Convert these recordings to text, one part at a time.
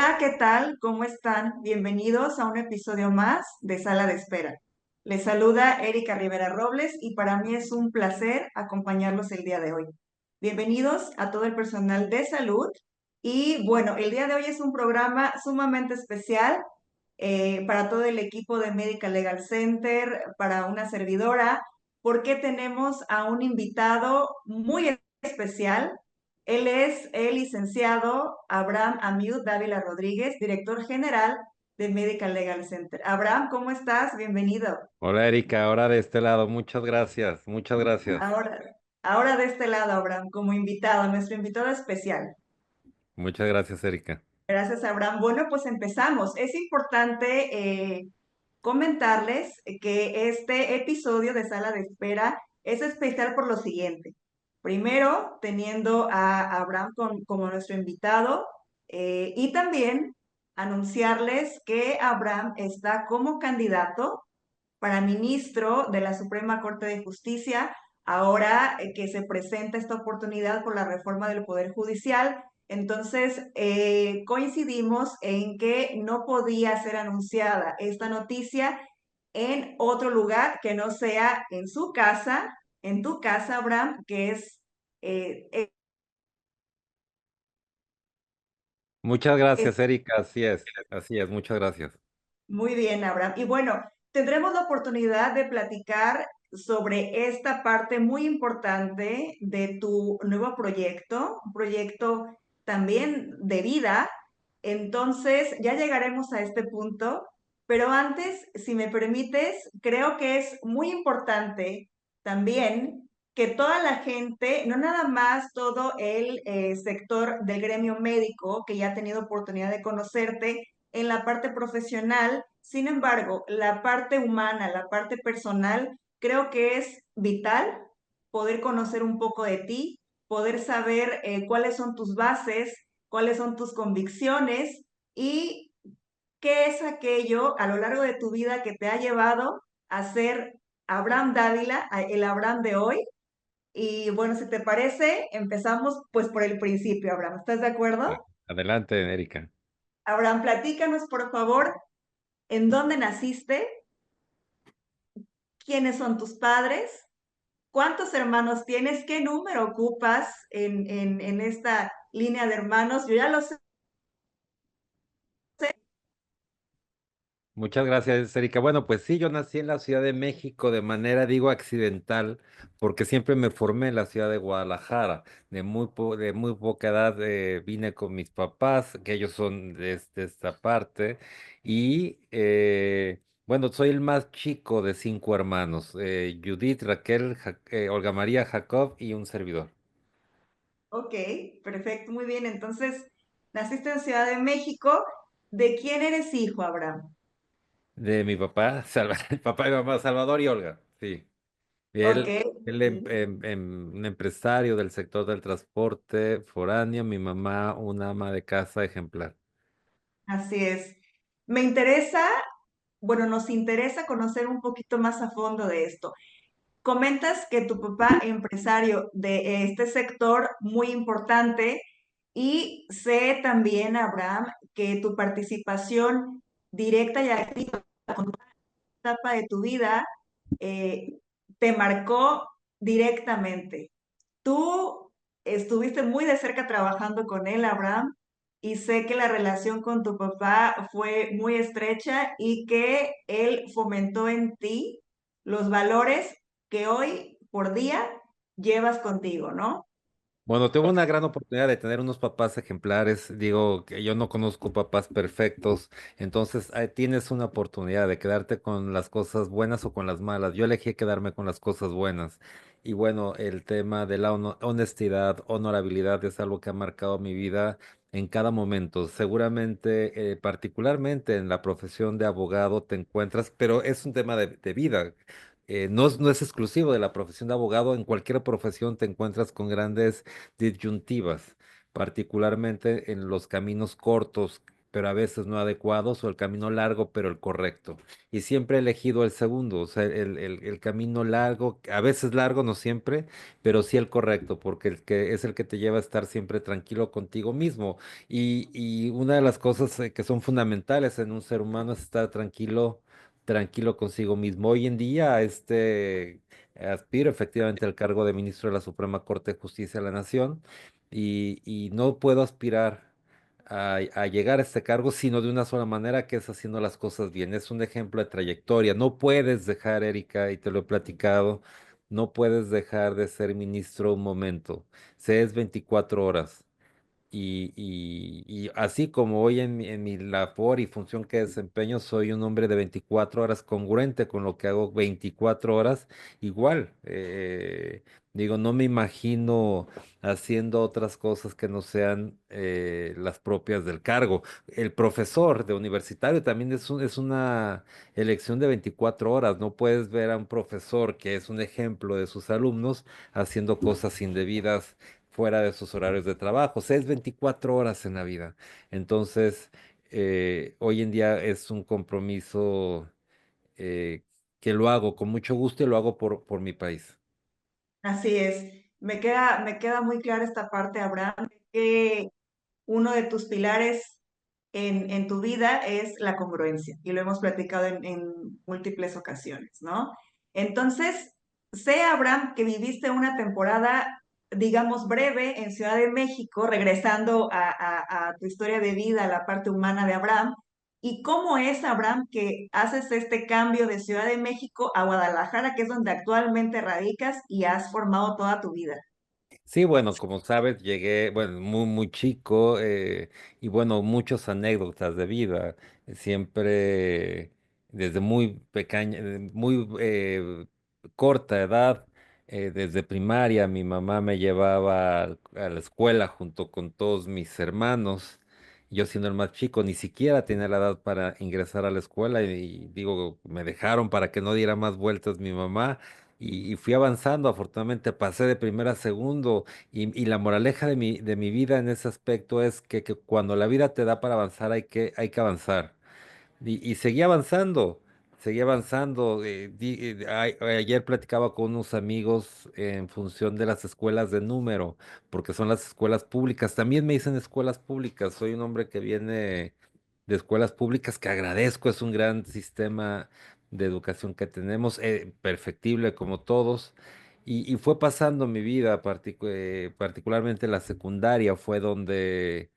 Hola, ¿qué tal? ¿Cómo están? Bienvenidos a un episodio más de Sala de Espera. Les saluda Erika Rivera Robles y para mí es un placer acompañarlos el día de hoy. Bienvenidos a todo el personal de salud y bueno, el día de hoy es un programa sumamente especial para todo el equipo de Medical Legal Center, para una servidora, porque tenemos a un invitado muy especial. Él es el licenciado Abraham Amiud Dávila Rodríguez, director general de Medical Legal Center. Abraham, ¿cómo estás? Bienvenido. Hola Erika, ahora de este lado, muchas gracias, muchas gracias. Ahora de este lado, Abraham, como invitado, nuestro invitado especial. Muchas gracias Erika. Gracias, Abraham. Bueno, pues empezamos. Es importante comentarles que este episodio de Sala de Espera es especial por lo siguiente. Primero, teniendo a Abraham como nuestro invitado y también anunciarles que Abraham está como candidato para ministro de la Suprema Corte de Justicia, ahora que se presenta esta oportunidad por la reforma del Poder Judicial. Entonces, coincidimos en que no podía ser anunciada esta noticia en otro lugar que no sea en su casa, en tu casa, Abraham, que Muchas es gracias Erika, así es, muchas gracias. muy bien, Abraham. Y bueno, tendremos la oportunidad de platicar sobre esta parte muy importante de tu nuevo proyecto, un proyecto también de vida. Entonces, ya llegaremos a este punto, pero antes, si me permites, creo que es muy importante también que toda la gente, no nada más todo el sector del gremio médico que ya ha tenido oportunidad de conocerte, en la parte profesional. Sin embargo, la parte humana, la parte personal, creo que es vital poder conocer un poco de ti, poder saber cuáles son tus bases, cuáles son tus convicciones y qué es aquello a lo largo de tu vida que te ha llevado a ser Abraham Dávila, el Abraham de hoy. Y bueno, si te parece, empezamos pues por el principio, Abraham. ¿Estás de acuerdo? Adelante Erika. Abraham, platícanos, por favor, ¿en dónde naciste? ¿Quiénes son tus padres? ¿Cuántos hermanos tienes? ¿Qué número ocupas en esta línea de hermanos? Yo ya lo sé. Muchas gracias Erika. Bueno, pues sí, yo nací en la Ciudad de México de manera, digo, accidental, porque siempre me formé en la ciudad de Guadalajara. De muy poca edad vine con mis papás, que ellos son de esta parte, y bueno, soy el más chico de cinco hermanos, Judith, Raquel, Olga María, Jacob y un servidor. Ok, perfecto, muy bien. Entonces, naciste en Ciudad de México. ¿De quién eres hijo, Abraham? De mi papá, el papá de mi mamá, Salvador y Olga, sí. Y Ok, él sí, un empresario del sector del transporte foráneo, mi mamá una ama de casa ejemplar. así es. Me interesa, bueno, nos interesa conocer un poquito más a fondo de esto. Comentas que tu papá, empresario de este sector muy importante, y sé también, Abraham, que tu participación directa y activa con una etapa de tu vida eh, te marcó directamente. Tú estuviste muy de cerca trabajando con él, Abraham, y sé que la relación con tu papá fue muy estrecha y que él fomentó en ti los valores que hoy por día llevas contigo, ¿no? Bueno, tuve una gran oportunidad de tener unos papás ejemplares. Digo que yo no conozco papás perfectos, entonces tienes una oportunidad de quedarte con las cosas buenas o con las malas. Yo elegí quedarme con las cosas buenas. Y bueno, el tema de la honestidad, honorabilidad es algo que ha marcado mi vida en cada momento. Seguramente, particularmente en la profesión de abogado te encuentras, pero es un tema de vida. No es exclusivo de la profesión de abogado, en cualquier profesión te encuentras con grandes disyuntivas, particularmente en los caminos cortos, pero a veces no adecuados, o el camino largo, pero el correcto. Y siempre he elegido el segundo, o sea, el camino largo, a veces largo, no siempre, pero sí el correcto, porque el que es el que te lleva a estar siempre tranquilo contigo mismo. Y una de las cosas que son fundamentales en un ser humano es estar tranquilo, tranquilo consigo mismo. Hoy en día, aspiro efectivamente al cargo de ministro de la Suprema Corte de Justicia de la Nación y no puedo aspirar a llegar a este cargo sino de una sola manera, que es haciendo las cosas bien. Es un ejemplo de trayectoria. No puedes dejar, Erika, y te lo he platicado, no puedes dejar de ser ministro un momento. Se es 24 horas. Y así como hoy en mi labor y función que desempeño, soy un hombre de 24 horas congruente con lo que hago 24 horas, igual. Digo, no me imagino haciendo otras cosas que no sean las propias del cargo. El profesor de universitario también es una elección de 24 horas. No puedes ver a un profesor que es un ejemplo de sus alumnos haciendo cosas indebidas fuera de sus horarios de trabajo. O sea, es 24 horas en la vida. Entonces, hoy en día es un compromiso eh, que lo hago con mucho gusto y lo hago por mi país. Así es. Me queda muy clara esta parte, Abraham, que uno de tus pilares en tu vida es la congruencia y lo hemos platicado en múltiples ocasiones, ¿no? Entonces, sé, Abraham, que viviste una temporada, digamos, breve en Ciudad de México, regresando a tu historia de vida, a la parte humana de Abraham. ¿Y cómo es, Abraham, que haces este cambio de Ciudad de México a Guadalajara, que es donde actualmente radicas y has formado toda tu vida? Sí, bueno, como sabes, llegué, bueno, muy, muy chico y bueno, muchas anécdotas de vida. Siempre desde muy pequeña, muy corta edad, desde primaria, mi mamá me llevaba a la escuela junto con todos mis hermanos. Yo siendo el más chico, ni siquiera tenía la edad para ingresar a la escuela y digo, me dejaron para que no diera más vueltas mi mamá y fui avanzando, afortunadamente pasé de primero a segundo y la moraleja de mi vida en ese aspecto es que cuando la vida te da para avanzar hay que avanzar. Y seguí avanzando. Ayer platicaba con unos amigos en función de las escuelas de número, porque son las escuelas públicas. También me dicen escuelas públicas. Soy un hombre que viene de escuelas públicas, que agradezco. Es un gran sistema de educación que tenemos, perfectible como todos. Y fue pasando mi vida, particularmente la secundaria, fue donde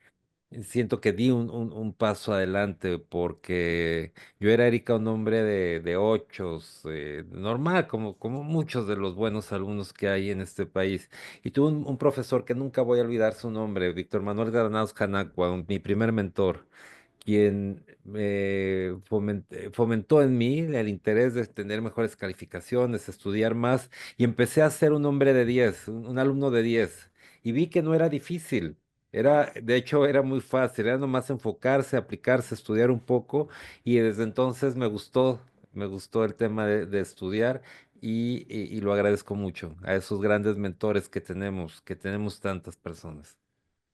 siento que di un paso adelante porque yo era, Erika, un hombre de ochos, normal, como muchos de los buenos alumnos que hay en este país. Y tuve un profesor que nunca voy a olvidar su nombre, Víctor Manuel Granados Janacua, mi primer mentor, quien fomentó en mí el interés de tener mejores calificaciones, estudiar más, y empecé a ser un hombre de 10, un alumno de 10, y vi que no era difícil. De hecho, era muy fácil, era nomás enfocarse, aplicarse, estudiar un poco, y desde entonces me gustó el tema de estudiar, y lo agradezco mucho a esos grandes mentores que tenemos tantas personas.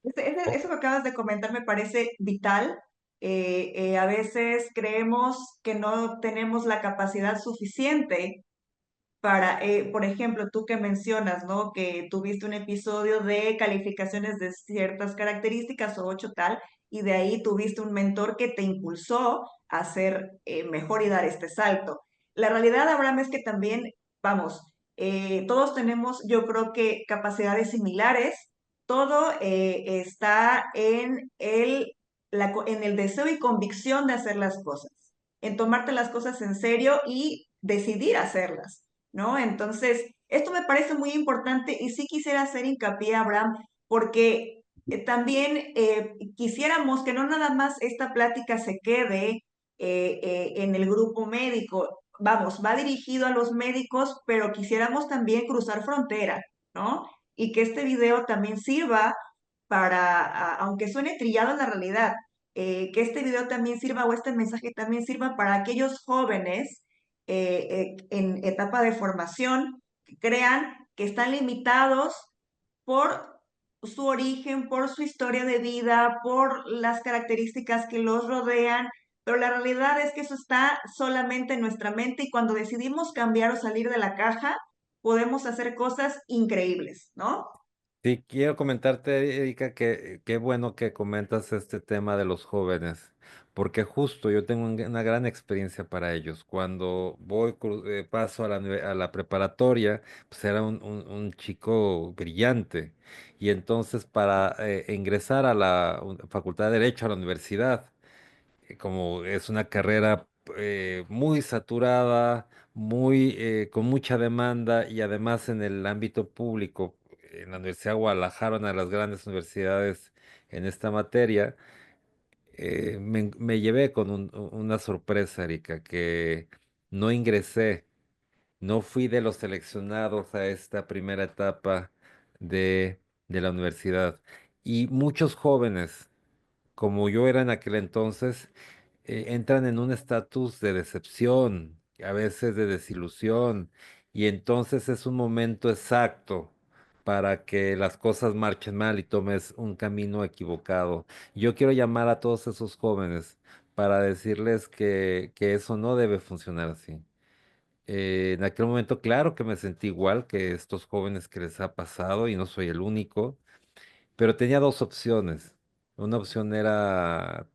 Eso que acabas de comentar me parece vital. A veces creemos que no tenemos la capacidad suficiente para, por ejemplo, tú que mencionas, ¿no? Que tuviste un episodio de calificaciones de ciertas características o ocho tal, y de ahí tuviste un mentor que te impulsó a ser mejor y dar este salto. La realidad, Abraham, es que también, vamos, todos tenemos, yo creo que capacidades similares. Todo está en el deseo y convicción de hacer las cosas, en tomarte las cosas en serio y decidir hacerlas. ¿No? Entonces, esto me parece muy importante y sí quisiera hacer hincapié, Abraham, porque también quisiéramos que no nada más esta plática se quede en el grupo médico. Vamos, va dirigido a los médicos, pero quisiéramos también cruzar frontera, ¿no? Y que este video también sirva para, aunque suene trillado en la realidad, que este video también sirva o este mensaje también sirva para aquellos jóvenes en etapa de formación que crean que están limitados por su origen, por su historia de vida, por las características que los rodean, pero la realidad es que eso está solamente en nuestra mente y cuando decidimos cambiar o salir de la caja, podemos hacer cosas increíbles, ¿no? Sí, quiero comentarte, Erika, que qué bueno que comentas este tema de los jóvenes, porque justo yo tengo una gran experiencia para ellos. Cuando paso a a la preparatoria, pues era un chico brillante, y entonces para ingresar a la Facultad de Derecho a la universidad, como es una carrera muy saturada, muy con mucha demanda y además en el ámbito público, en la Universidad de Guadalajara, una de las grandes universidades en esta materia, me llevé con una sorpresa, Erika, que no ingresé, no fui de los seleccionados a esta primera etapa de, de la universidad. Y muchos jóvenes, como yo era en aquel entonces, entran en un estatus de decepción, a veces de desilusión, y entonces es un momento exacto para que las cosas marchen mal y tomes un camino equivocado. Yo quiero llamar a todos esos jóvenes para decirles que eso no debe funcionar así. En aquel momento, claro que me sentí igual que estos jóvenes que les ha pasado y no soy el único. Pero tenía dos opciones. Una opción era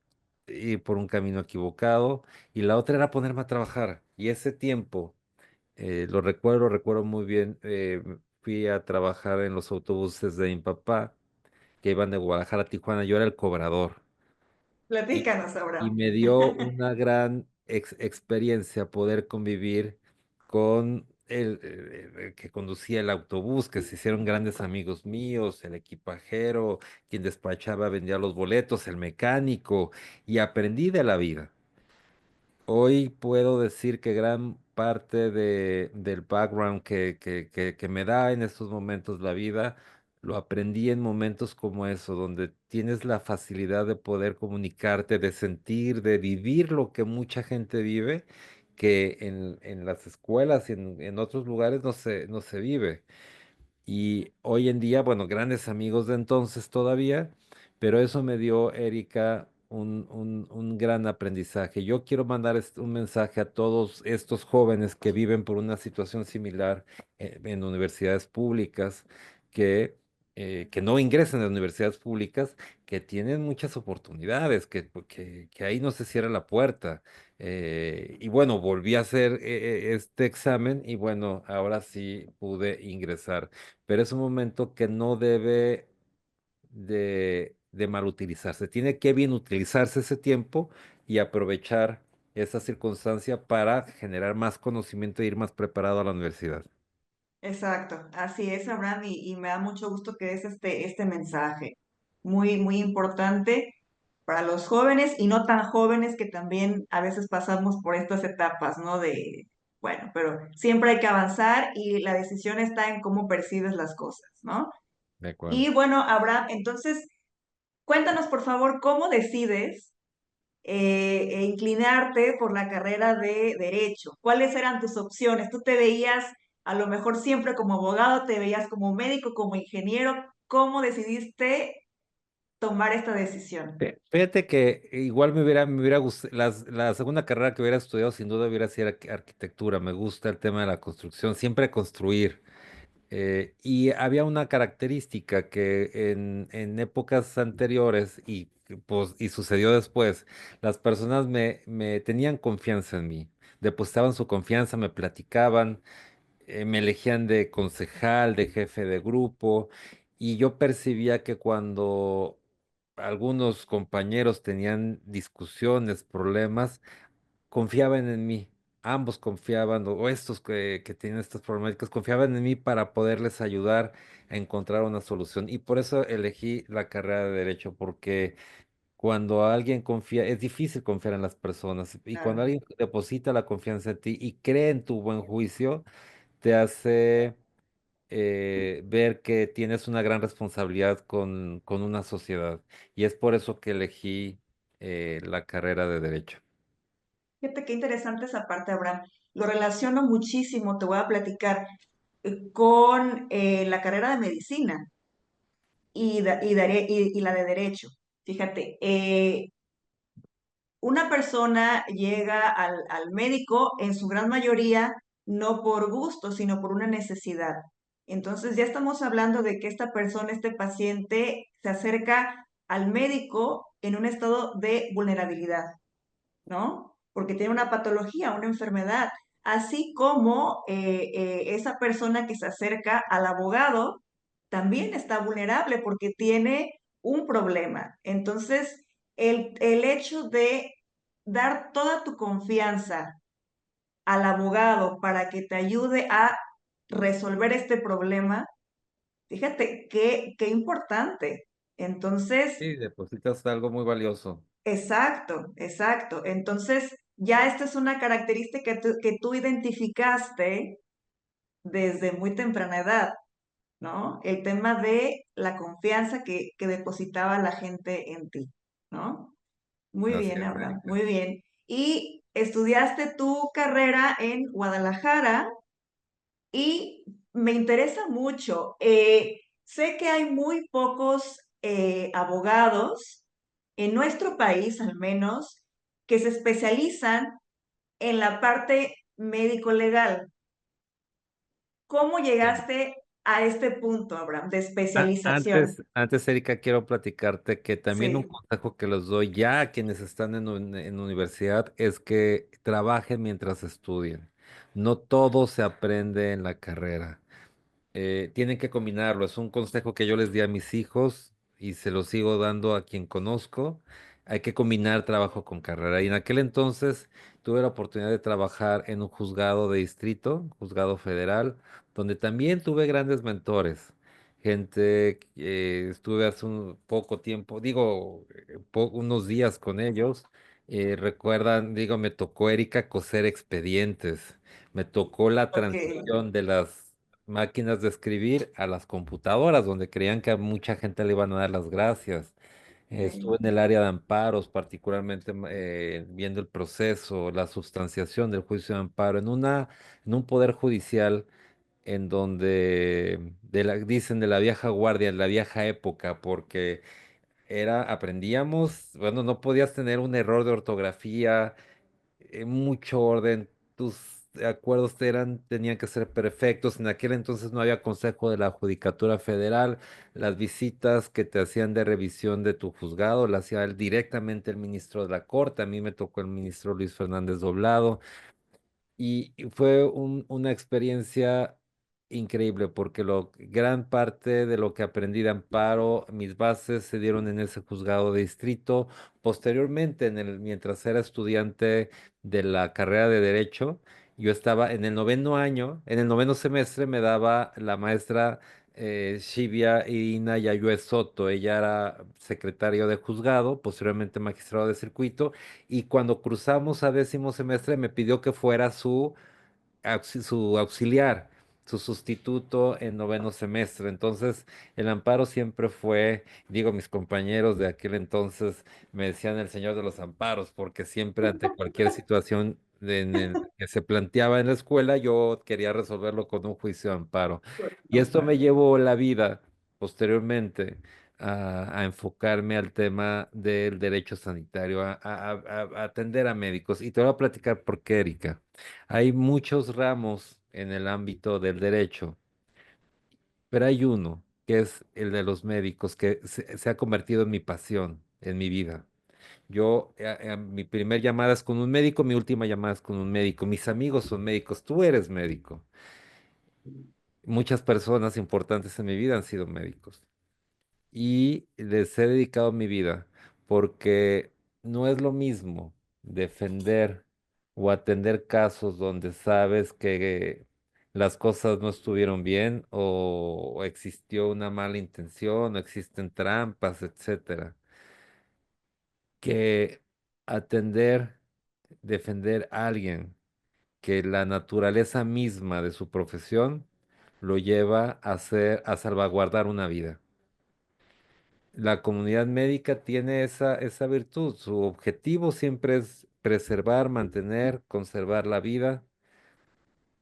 ir por un camino equivocado y la otra era ponerme a trabajar. Y ese tiempo, lo recuerdo muy bien. Fui a trabajar en los autobuses de mi papá que iban de Guadalajara a Tijuana. Yo era el cobrador y, Platícanos, y Abraham. me dio una gran experiencia poder convivir con el que conducía el autobús, que se hicieron grandes amigos míos, el equipajero, quien despachaba, vendía los boletos, el mecánico, y aprendí de la vida. Hoy puedo decir que gran parte del background que me da en estos momentos la vida, lo aprendí en momentos como eso, donde tienes la facilidad de poder comunicarte, de sentir, de vivir lo que mucha gente vive, que en las escuelas y en otros lugares no se vive. Y hoy en día, bueno, grandes amigos de entonces todavía, pero eso me dio, Erika, un gran aprendizaje. Yo quiero mandar un mensaje a todos estos jóvenes que viven por una situación similar en universidades públicas, que no ingresen a universidades públicas, que tienen muchas oportunidades, que ahí no se cierra la puerta. Y bueno, volví a hacer este examen y bueno, ahora sí pude ingresar, pero es un momento que no debe de mal utilizarse. Tiene que bien utilizarse ese tiempo y aprovechar esa circunstancia para generar más conocimiento e ir más preparado a la universidad. Exacto, así es, Abraham, y me da mucho gusto que des este mensaje muy, muy importante para los jóvenes y no tan jóvenes que también a veces pasamos por estas etapas, ¿no? Bueno, pero siempre hay que avanzar y la decisión está en cómo percibes las cosas, ¿no? De acuerdo. Y bueno, Abraham, entonces, cuéntanos por favor cómo decides inclinarte por la carrera de derecho. ¿Cuáles eran tus opciones? ¿Tú te veías a lo mejor siempre como abogado, te veías como médico, como ingeniero? ¿Cómo decidiste tomar esta decisión? Fíjate que igual me hubiera gustado, la segunda carrera que hubiera estudiado sin duda hubiera sido arquitectura. Me gusta el tema de la construcción, siempre construir. Y había una característica que en épocas anteriores pues, y sucedió después, las personas me tenían confianza en mí, depositaban su confianza, me platicaban, me elegían de concejal, de jefe de grupo, y yo percibía que cuando algunos compañeros tenían discusiones, problemas, confiaban en mí. Ambos confiaban, o estos que tienen estas problemáticas, confiaban en mí para poderles ayudar a encontrar una solución. Y por eso elegí la carrera de derecho, porque cuando alguien confía, es difícil confiar en las personas. Y cuando Claro. alguien deposita la confianza en ti y cree en tu buen juicio, te hace ver que tienes una gran responsabilidad con una sociedad. Y es por eso que elegí la carrera de derecho. Fíjate qué interesante esa parte, Abraham. Lo relaciono muchísimo, te voy a platicar, con la carrera de medicina. y la de derecho. Fíjate, una persona llega al médico en su gran mayoría no por gusto, sino por una necesidad. Entonces ya estamos hablando de que esta persona, este paciente, se acerca al médico en un estado de vulnerabilidad, ¿no? Porque tiene una patología, una enfermedad. Así como esa persona que se acerca al abogado también está vulnerable porque tiene un problema. Entonces, el hecho de dar toda tu confianza al abogado para que te ayude a resolver este problema, fíjate qué importante. Entonces, Sí, depositas algo muy valioso. exacto, exacto. Entonces, ya esta es una característica que tú identificaste desde muy temprana edad, ¿no? El tema de la confianza que depositaba la gente en ti, ¿no? Muy Así bien, es, Abraham, Erika. muy bien. Y estudiaste tu carrera en Guadalajara y me interesa mucho. Sé que hay muy pocos abogados en nuestro país, al menos, que se especializan en la parte médico-legal. ¿Cómo Sí. llegaste a este punto, Abraham, de especialización? Antes, Erika, quiero platicarte que también un Sí, consejo que les doy ya a quienes están en universidad es que trabajen mientras estudien. No todo se aprende en la carrera. Tienen que combinarlo. Es un consejo que yo les di a mis hijos y se lo sigo dando a quien conozco. Hay que combinar trabajo con carrera. Y en aquel entonces tuve la oportunidad de trabajar en un juzgado de distrito, juzgado federal, donde también tuve grandes mentores. Gente, estuve hace un poco tiempo, digo, unos días con ellos. Recuerdan, digo, me tocó Erika coser expedientes. Me tocó la ok, transición de las máquinas de escribir a las computadoras, donde creían que a mucha gente le iban a dar las gracias. Estuve en ok, el área de amparos, particularmente viendo el proceso, la sustanciación del juicio de amparo, en un poder judicial en donde dicen de la vieja guardia, la vieja época, porque aprendíamos, bueno, no podías tener un error de ortografía, mucho orden, tus acuerdos tenían que ser perfectos. En aquel entonces no había consejo de la Judicatura Federal. Las visitas que te hacían de revisión de tu juzgado las hacía directamente el ministro de la Corte. A mí me tocó el ministro Luis Fernández Doblado. Y fue una experiencia increíble porque gran parte de lo que aprendí de amparo, mis bases se dieron en ese juzgado de distrito. Posteriormente, mientras era estudiante de la carrera de Derecho, yo estaba en el noveno año, en el noveno semestre me daba la maestra Shivia Irina Yayue Soto. Ella era secretario de juzgado, posteriormente magistrado de circuito, y cuando cruzamos a décimo semestre me pidió que fuera su auxiliar, su sustituto en noveno semestre. Entonces, el amparo siempre fue, digo, mis compañeros de aquel entonces me decían el señor de los amparos, porque siempre ante cualquier situación en el que se planteaba en la escuela, yo quería resolverlo con un juicio de amparo. Y esto me llevó la vida posteriormente. A enfocarme al tema del derecho sanitario, a atender a médicos. Y te voy a platicar por qué, Erika. Hay muchos ramos en el ámbito del derecho, pero hay uno que es el de los médicos, que se ha convertido en mi pasión, en mi vida. Mi primer llamada es con un médico, mi última llamada es con un médico. Mis amigos son médicos, tú eres médico. Muchas personas importantes en mi vida han sido médicos. Y les he dedicado mi vida porque no es lo mismo defender o atender casos donde sabes que las cosas no estuvieron bien o existió una mala intención o existen trampas, etcétera, que atender, defender a alguien que la naturaleza misma de su profesión lo lleva a salvaguardar una vida. La comunidad médica tiene esa virtud. Su objetivo siempre es preservar, mantener, conservar la vida.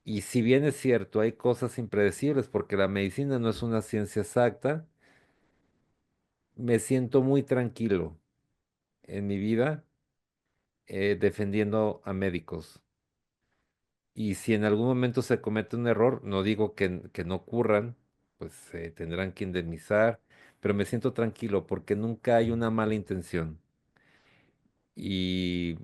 Y si bien es cierto, hay cosas impredecibles porque la medicina no es una ciencia exacta, me siento muy tranquilo en mi vida defendiendo a médicos. Y si en algún momento se comete un error, no digo que no ocurran, pues se tendrán que indemnizar, pero me siento tranquilo porque nunca hay una mala intención. Y,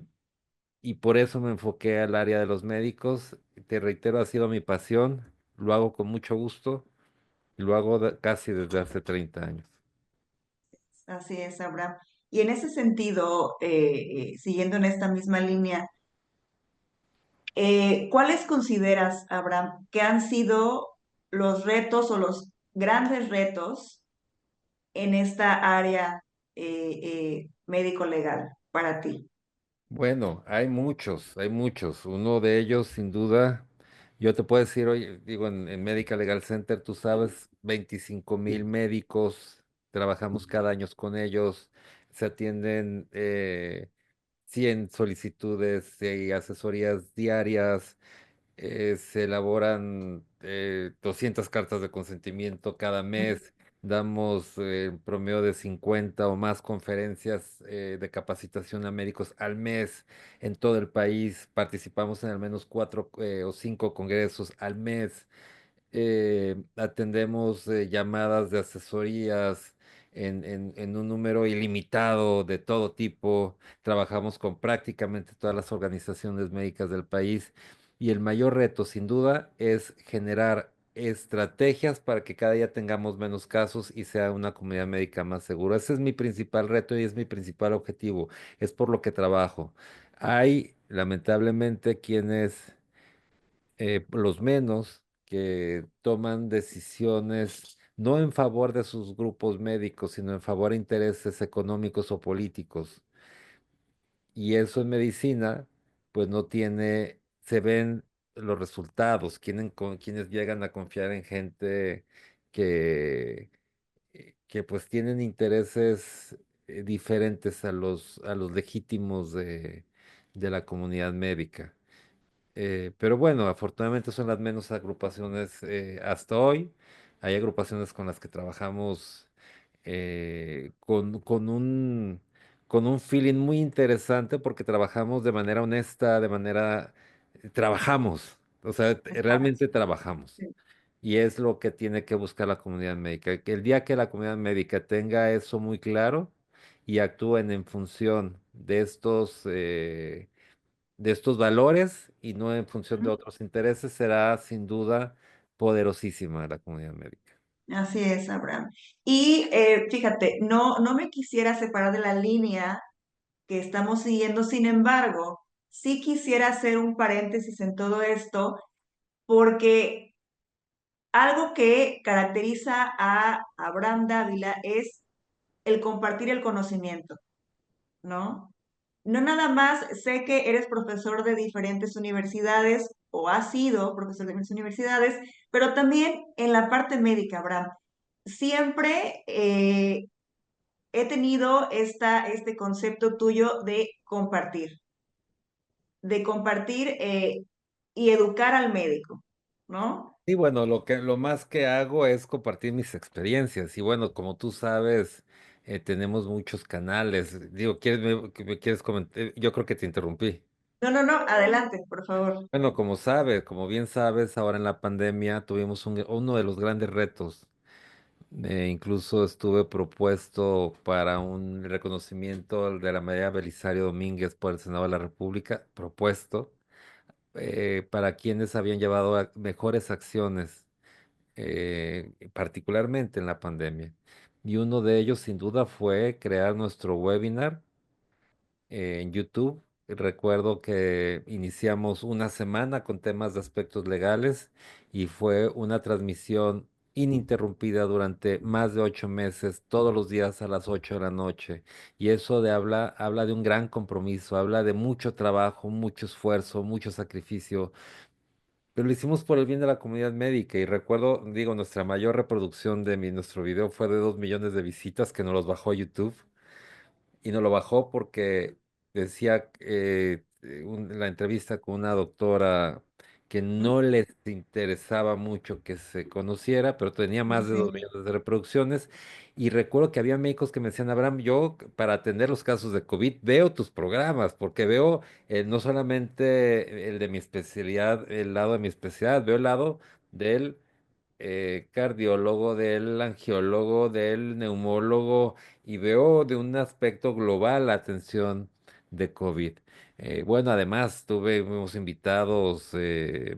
y por eso me enfoqué al área de los médicos. Te reitero, ha sido mi pasión, lo hago con mucho gusto y lo hago casi desde hace 30 años. Así es, Abraham. Y en ese sentido, siguiendo en esta misma línea, ¿cuáles consideras, Abraham, que han sido los retos o los grandes retos en esta área médico-legal para ti? Bueno, hay muchos, hay muchos. Uno de ellos, sin duda, yo te puedo decir, hoy, digo, en Medical Legal Center, tú sabes, 25,000 médicos, trabajamos cada año con ellos, se atienden 100 solicitudes y asesorías diarias, se elaboran 200 cartas de consentimiento cada mes, damos promedio de 50 o más conferencias de capacitación a médicos al mes en todo el país, participamos en al menos 4 o 5 congresos al mes, atendemos llamadas de asesorías en un número ilimitado de todo tipo, trabajamos con prácticamente todas las organizaciones médicas del país y el mayor reto, sin duda, es generar estrategias para que cada día tengamos menos casos y sea una comunidad médica más segura. Ese es mi principal reto y es mi principal objetivo, es por lo que trabajo. Hay, lamentablemente, quienes los menos que toman decisiones no en favor de sus grupos médicos, sino en favor de intereses económicos o políticos. Y eso en medicina, pues no tiene, se ven los resultados, quienes llegan a confiar en gente que, que pues tienen intereses diferentes a los legítimos de la comunidad médica. Pero bueno, afortunadamente son las menos agrupaciones hasta hoy. Hay agrupaciones con las que trabajamos con un feeling muy interesante porque trabajamos de manera honesta, trabajamos, o sea, realmente trabajamos. Y es lo que tiene que buscar la comunidad médica. Que el día que la comunidad médica tenga eso muy claro y actúen en función de estos valores y no en función de otros intereses, será sin duda poderosísima la comunidad médica. Así es, Abraham. Y fíjate, no me quisiera separar de la línea que estamos siguiendo, sin embargo, sí quisiera hacer un paréntesis en todo esto, porque algo que caracteriza a Abraham Dávila es el compartir el conocimiento, ¿no? No nada más sé que eres profesor de diferentes universidades o has sido profesor de diferentes universidades, pero también en la parte médica, Abraham. Siempre he tenido este concepto tuyo de compartir y educar al médico, ¿no? Y bueno, lo más que hago es compartir mis experiencias. Y bueno, como tú sabes, tenemos muchos canales. Digo, que me quieres comentar? Yo creo que te interrumpí. No, adelante, por favor. Bueno, como bien sabes, ahora en la pandemia tuvimos uno de los grandes retos. Incluso estuve propuesto para un reconocimiento de la medalla Belisario Domínguez por el Senado de la República, propuesto para quienes habían llevado mejores acciones, particularmente en la pandemia. Y uno de ellos, sin duda, fue crear nuestro webinar en YouTube. Recuerdo que iniciamos una semana con temas de aspectos legales y fue una transmisión ininterrumpida durante más de 8 meses, todos los días a las 8 de la noche. Y eso habla de un gran compromiso, habla de mucho trabajo, mucho esfuerzo, mucho sacrificio, pero lo hicimos por el bien de la comunidad médica. Y recuerdo, digo, nuestra mayor reproducción nuestro video fue de 2 millones de visitas que nos los bajó YouTube y nos lo bajó porque decía la entrevista con una doctora que ¿Mm? no les interesaba mucho que se conociera, pero tenía más de dos Sí, millones de reproducciones. Y recuerdo que había médicos que me decían, Abraham, yo para atender los casos de COVID veo tus programas, porque veo no solamente el de mi especialidad, el lado de mi especialidad, veo el lado del cardiólogo, del angiólogo, del neumólogo y veo de un aspecto global la atención de COVID. Bueno, además tuvimos invitados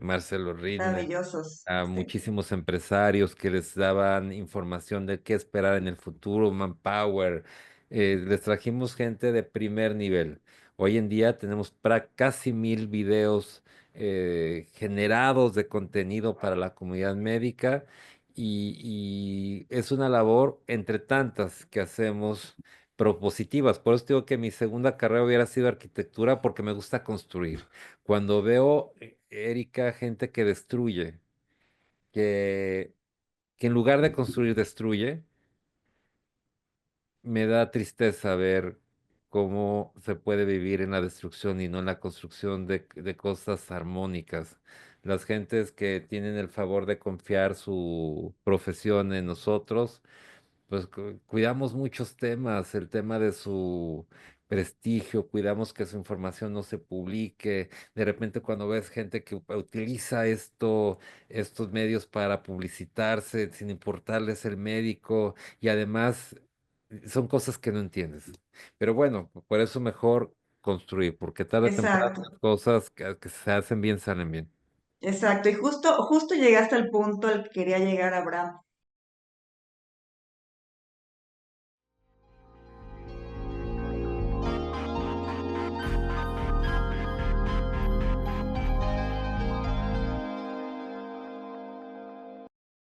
Marcelo Ritner, maravillosos. a Sí, muchísimos empresarios que les daban información de qué esperar en el futuro, Manpower. Les trajimos gente de primer nivel. Hoy en día tenemos casi 1000 videos generados de contenido para la comunidad médica y es una labor entre tantas que hacemos propositivas. Por eso digo que mi segunda carrera hubiera sido arquitectura porque me gusta construir. Cuando veo, Erika, gente que destruye, que, que en lugar de construir destruye, me da tristeza ver cómo se puede vivir en la destrucción y no en la construcción de cosas armónicas. Las gentes que tienen el favor de confiar su profesión en nosotros, pues cuidamos muchos temas, el tema de su prestigio, cuidamos que su información no se publique. De repente cuando ves gente que utiliza estos medios para publicitarse sin importarles el médico y además son cosas que no entiendes. Pero bueno, por eso mejor construir, porque tarde o temprano exacto. las cosas que se hacen bien salen bien. Exacto, y justo llegaste al punto al que quería llegar, Abraham.